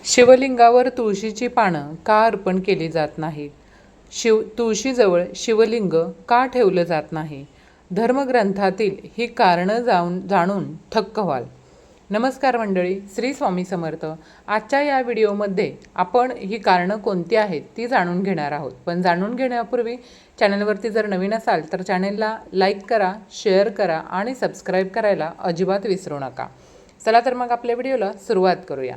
शिवलिंगावर तुळशीची पानं का अर्पण केली जात नाहीत? तुळशीजवळ शिवलिंग का ठेवलं जात नाही? धर्मग्रंथातील ही कारणं जाणून थक्क व्हाल. नमस्कार मंडळी, श्री स्वामी समर्थ. आजच्या या व्हिडिओमध्ये आपण ही कारणं कोणती आहेत ती जाणून घेणार आहोत. पण जाणून घेण्यापूर्वी चॅनलवरती जर नवीन असाल तर चॅनलला लाईक करा, शेअर करा आणि सबस्क्राईब करायला अजिबात विसरू नका. चला तर मग आपल्या व्हिडिओला सुरुवात करूया.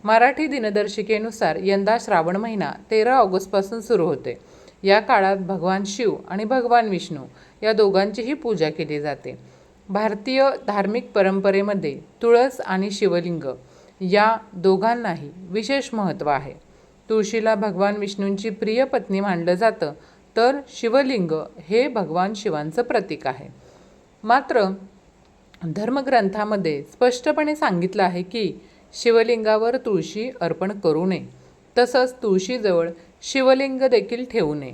मराठी दिनदर्शिकेनुसार यंदा श्रावण महिना 13 ऑगस्टपासून सुरू होते. या काळात भगवान शिव आणि भगवान विष्णू या दोघांचीही पूजा केली जाते. भारतीय धार्मिक परंपरेमध्ये तुळस आणि शिवलिंग या दोघांनाही विशेष महत्त्व आहे. तुळशीला भगवान विष्णूंची प्रिय पत्नी मानलं जातं, तर शिवलिंग हे भगवान शिवांचं प्रतीक आहे. मात्र धर्मग्रंथामध्ये स्पष्टपणे सांगितलं आहे की शिवलिंगावर तुळशी अर्पण करू नये, तसंच तुळशीजवळ शिवलिंग देखील ठेवू नये.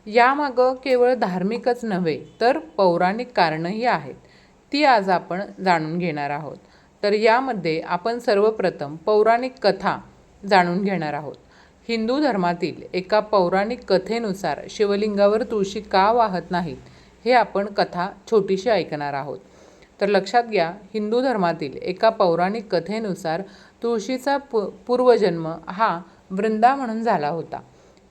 यामागं केवळ धार्मिकच नव्हे तर पौराणिक कारणंही आहेत. ती आज आपण जाणून घेणार आहोत. तर यामध्ये आपण सर्वप्रथम पौराणिक कथा जाणून घेणार आहोत. हिंदू धर्मातील एका पौराणिक कथेनुसार शिवलिंगावर तुळशी का वाहत नाहीत हे आपण कथा छोटीशी ऐकणार आहोत. तर लक्षात घ्या, हिंदू धर्मातील एका पौराणिक कथेनुसार तुळशीचा पूर्वजन्म हा वृंदा म्हणून झाला होता.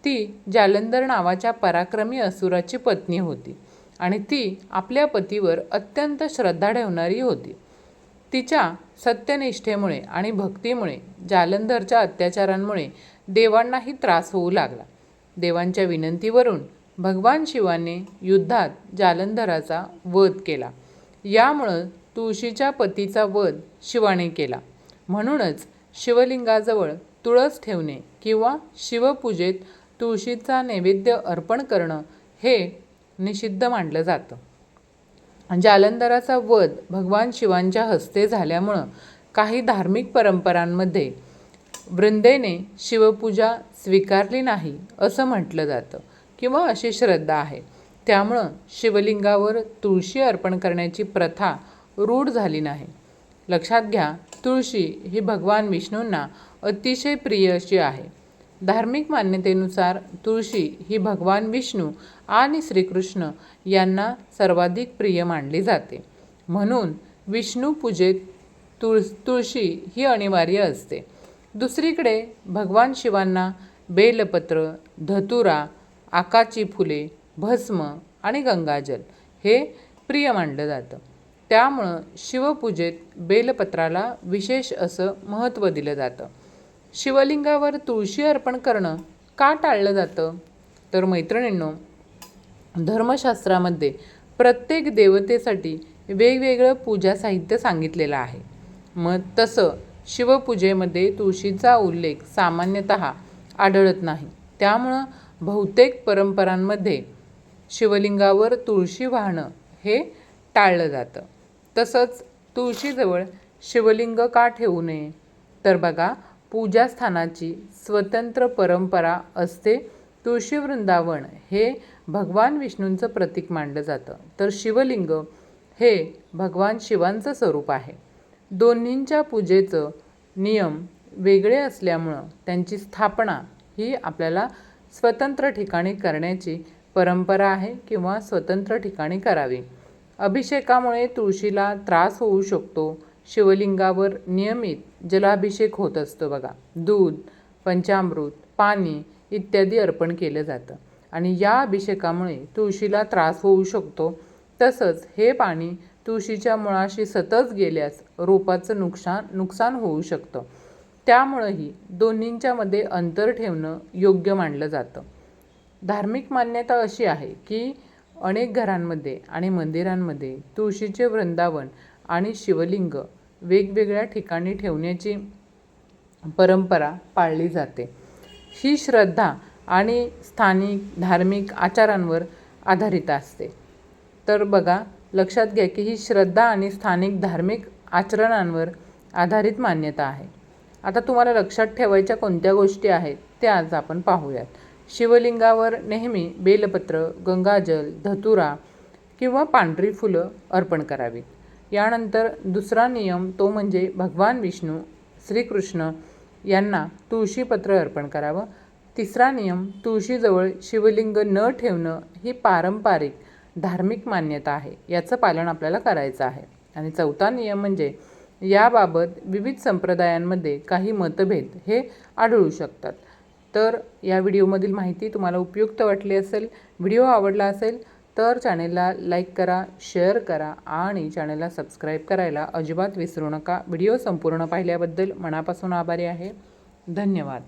ती जालंधर नावाच्या पराक्रमी असुराची पत्नी होती आणि ती आपल्या पतीवर अत्यंत श्रद्धा ठेवणारी होती. तिच्या सत्यनिष्ठेमुळे आणि भक्तीमुळे जालंधरच्या अत्याचारांमुळे देवांनाही त्रास होऊ लागला. देवांच्या विनंतीवरून भगवान शिवाने युद्धात जालंधराचा वध केला. यामुळं तुळशीच्या पतीचा वध शिवाने केला. म्हणूनच शिवलिंगाजवळ तुळस ठेवणे किंवा शिवपूजेत तुळशीचा नैवेद्य अर्पण करणं हे निषिद्ध मानलं जातं. जालंधराचा वध भगवान शिवांच्या हस्ते झाल्यामुळं काही धार्मिक परंपरांमध्ये वृंदेने शिवपूजा स्वीकारली नाही असं म्हटलं जातं किंवा अशी श्रद्धा आहे. त्यामुळं शिवलिंगावर तुळशी अर्पण करण्याची प्रथा रूढ झाली नाही. लक्षात घ्या, तुळशी ही भगवान विष्णूंना अतिशय प्रिय अशी आहे. धार्मिक मान्यतेनुसार तुळशी ही भगवान विष्णू आणि श्रीकृष्ण यांना सर्वाधिक प्रिय मानली जाते. म्हणून विष्णू पूजेत तुळशी ही अनिवार्य असते. दुसरीकडे भगवान शिवांना बेलपत्र, धतुरा, आकाची फुले, भस्म आणि गंगाजल हे प्रिय मानलं जातं. त्यामुळं शिवपूजेत बेलपत्राला विशेष असं महत्त्व दिलं जातं. शिवलिंगावर तुळशी अर्पण करणं का टाळलं जातं? तर मैत्रिणींनो, धर्मशास्त्रामध्ये प्रत्येक देवतेसाठी वेगवेगळं पूजा साहित्य सांगितलेलं आहे. मग तसं शिवपूजेमध्ये तुळशीचा उल्लेख सामान्यतः आढळत नाही. त्यामुळं बहुतेक परंपरांमध्ये शिवलिंगावर तुळशी वाहणं हे टाळलं जातं. तसंच तुळशीजवळ शिवलिंग का ठेवू नये? तर बघा, पूजास्थानाची स्वतंत्र परंपरा असते. तुळशी वृंदावन हे भगवान विष्णूंचं प्रतीक मानलं जातं, तर शिवलिंग हे भगवान शिवांचं स्वरूप आहे. दोन्हींच्या पूजेचं नियम वेगळे असल्यामुळं त्यांची स्थापना ही आपल्याला स्वतंत्र ठिकाणी करण्याची परंपरा आहे किंवा स्वतंत्र ठिकाणी करावी. अभिषेकामुळे तुळशीला त्रास होऊ शकतो. शिवलिंगावर नियमित जलाभिषेक होत असतो बघा. दूध, पंचामृत, पाणी इत्यादी अर्पण केलं जातं आणि या अभिषेकामुळे तुळशीला त्रास होऊ शकतो. तसंच हे पाणी तुळशीच्या मुळाशी सतत गेल्यास रोपाचं नुकसान होऊ शकतं. त्यामुळंही दोन्हींच्यामध्ये अंतर ठेवणं योग्य मानलं जातं. धार्मिक मान्यता अशी आहे की अनेक घरांमध्ये आणि मंदिरांमध्ये तुळशीचे वृंदावन आणि शिवलिंग वेगवेगळ्या ठिकाणी ठेवण्याची परंपरा पाळली जाते. ही श्रद्धा आणि स्थानिक धार्मिक आचारांवर आधारित असते. तर बघा, लक्षात घ्या की ही श्रद्धा आणि स्थानिक धार्मिक आचरणांवर आधारित मान्यता आहे. आता तुम्हाला लक्षात ठेवायच्या कोणत्या गोष्टी आहेत ते आज आपण पाहूयात. शिवलिंगावर नेहमी बेलपत्र, गंगाजल, धतुरा किंवा पांढरी फुलं अर्पण करावीत. यानंतर दुसरा नियम तो म्हणजे भगवान विष्णू, श्रीकृष्ण यांना तुळशीपत्र अर्पण करावं. तिसरा नियम, तुळशीजवळ शिवलिंग न ठेवणं ही पारंपरिक धार्मिक मान्यता आहे. याचं पालन आपल्याला करायचं आहे. आणि चौथा नियम म्हणजे याबाबत विविध संप्रदायांमध्ये काही मतभेद हे आढळू शकतात. तर या व्हिडिओमधील माहिती तुम्हाला उपयुक्त वाटली असेल, व्हिडिओ आवडला असेल तर चॅनेलला लाईक करा, शेअर करा आणि चॅनेलला सबस्क्राईब करायला अजिबात विसरू नका. व्हिडिओ संपूर्ण पाहिल्याबद्दल मनापासून आभारी आहे. धन्यवाद.